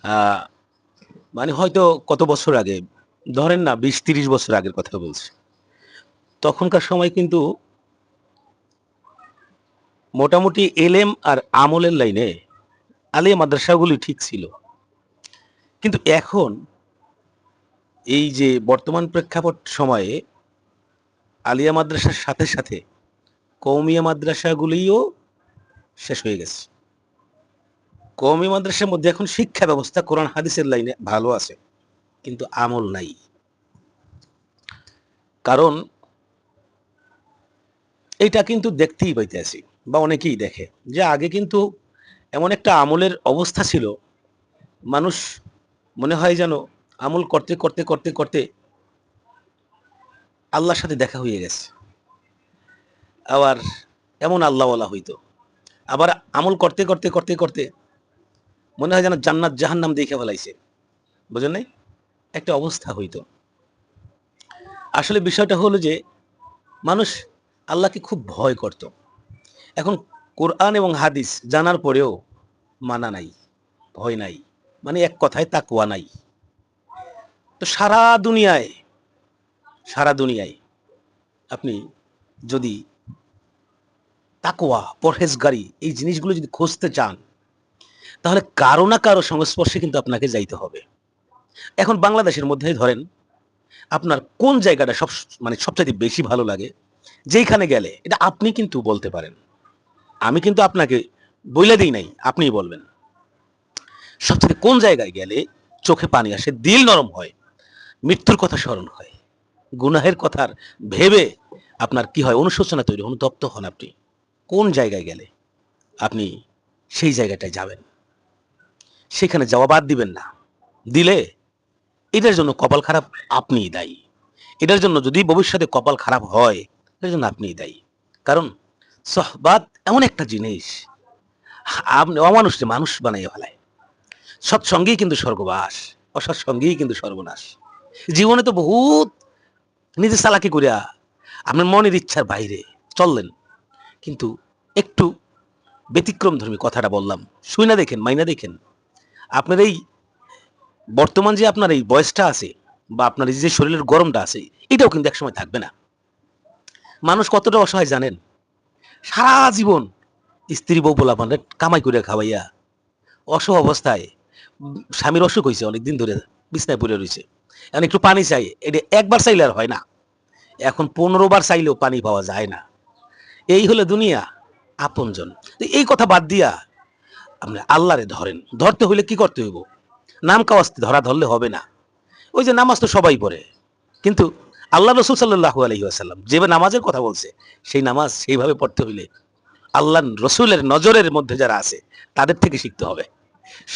আহ, মানে হয়তো কত বছর আগে, ধরেন না 20-30 বছর আগের কথা বলছি। তখনকার সময় কিন্তু মোটামুটি এলেম আর আমলের লাইনে আলিয়া মাদ্রাসাগুলি ঠিক ছিল। কিন্তু এখন এই যে বর্তমান প্রেক্ষাপট সময়ে আলিয়া মাদ্রাসার সাথে সাথে কওমিয়া মাদ্রাসাগুলিও শেষ হয়ে গেছে। কওমি মাদ্রাসার মধ্যে এখন শিক্ষা ব্যবস্থা কোরআন হাদিসের লাইনে ভালো আছে, কিন্তু আমল নাই। কারণ এটা কিন্তু দেখতেই পাইতেছি, বা অনেকেই দেখে, যে আগে কিন্তু এমন একটা আমলের অবস্থা ছিল, মানুষ মনে হয় যেন আমল করতে করতে করতে করতে আল্লাহর সাথে দেখা হয়ে গেছে। আবার এমন আল্লাহওয়ালা হইতো, আবার আমল করতে করতে করতে করতে মনে হয় যেন জান্নাত জাহান্নাম দেখে ফেলাইছে। বুঝেন নাই? একটা অবস্থা হইতো। আসলে বিষয়টা হলো যে মানুষ আল্লাহকে খুব ভয় করত। এখন কোরআন এবং হাদিস জানার পরেও মানা নাই, ভয় নাই, মানে এক কথায় তাকওয়া নাই। তো সারা দুনিয়ায় আপনি যদি তাকওয়া, পরহেজগারি এই জিনিসগুলো যদি খুঁজতে চান, তাহলে কারো না কারো সংস্পর্শে কিন্তু আপনাকে যাইতে হবে। এখন বাংলাদেশের মধ্যেই ধরেন, আপনার কোন জায়গাটা মানে সবচাইতে বেশি ভালো লাগে, যেইখানে গেলে এটা আপনি কিন্তু বলতে পারেন। আমি কিন্তু আপনাকে বইলে দিই নাই, আপনিই বলবেন। সবচেয়ে কোন জায়গায় গেলে চোখে পানি আসে, দিল নরম হয়, মৃত্যুর কথা স্মরণ হয়, গুনাহের কথার ভেবে আপনার কি হয়, অনুশোচনা তৈরি, অনুতপ্ত হন আপনি। কোন জায়গায় গেলে আপনি সেই জায়গাটায় যাবেন, সেখানে যাওয়া বাদ দিবেন না। দিলে এটার জন্য কপাল খারাপ আপনিই দায়ী। এটার জন্য যদি ভবিষ্যতে কপাল খারাপ হয়, এটার জন্য আপনিই দায়ী। কারণ সহবাত এমন একটা জিনিস, আপনি অমানুষকে মানুষ বানাইয়া ফেলায়। সৎসঙ্গেই কিন্তু স্বর্গবাস, অসৎসঙ্গেই কিন্তু সর্বনাশ। জীবনে তো বহুত নিজে চালাকি করিয়া আপনার মনের ইচ্ছার বাইরে চললেন, কিন্তু একটু ব্যতিক্রম ধর্মী কথাটা বললাম, শুই না দেখেন, মাইনা দেখেন। আপনার এই বর্তমান যে আপনার এই বয়সটা আছে, বা আপনার এই যে শরীরের গরমটা আছে, এটাও কিন্তু একসময় থাকবে না। মানুষ কতটা অসহায় জানেন? সারা জীবন স্ত্রী বউ পোলাপান কামাই করে খাওয়াইয়া অসহ অবস্থায়, স্বামীর অসুখ হয়েছে অনেকদিন ধরে, বিছনায় পড়ে রয়েছে, এখন একটু পানি চাই, এটা একবার চাইলে আর হয় না, এখন 15 বার চাইলেও পানি পাওয়া যায় না। এই হলো দুনিয়া, আপনজন। এই কথা বাদ দিয়া আপনি আল্লাহরে ধরেন। ধরতে হইলে কি করতে হইব? নাম কাওয়াস্তে ধরা ধরলে হবে না। ওই যে নামাজ তো সবাই পড়ে, কিন্তু আল্লাহ রসুল সাল্লাল্লাহু আলাইহি ওয়াসাল্লাম যে নামাজের কথা বলছে, সেই নামাজ সেইভাবে পড়তে হইলে আল্লাহ রসুলের নজরের মধ্যে যারা আছে তাদের থেকে শিখতে হবে।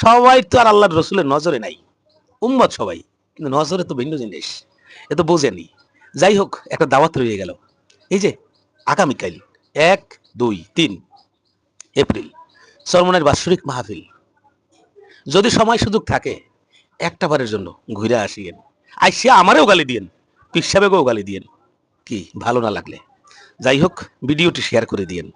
সবাই তো আর আল্লাহর রসুলের নজরে নাই, উম্মত সবাই, কিন্তু নজরে তো ভিন্ন জিনিস, এ তো বোঝেনি। যাই হোক, একটা দাওয়াত রয়ে গেল। এই যে আগামীকাল 1, 2, 3 এপ্রিল সরমনের বাৎসরিক মাহফিল, যদি সময় সুযোগ থাকে একটা বারের জন্য ঘুরে আসিয়েন। আইসে আমারেও গালি দিয়েন, পিসাবেকেও গালি দিয়েন, কি ভালো না লাগলে। যাই হোক, ভিডিওটি শেয়ার করে দিয়েন।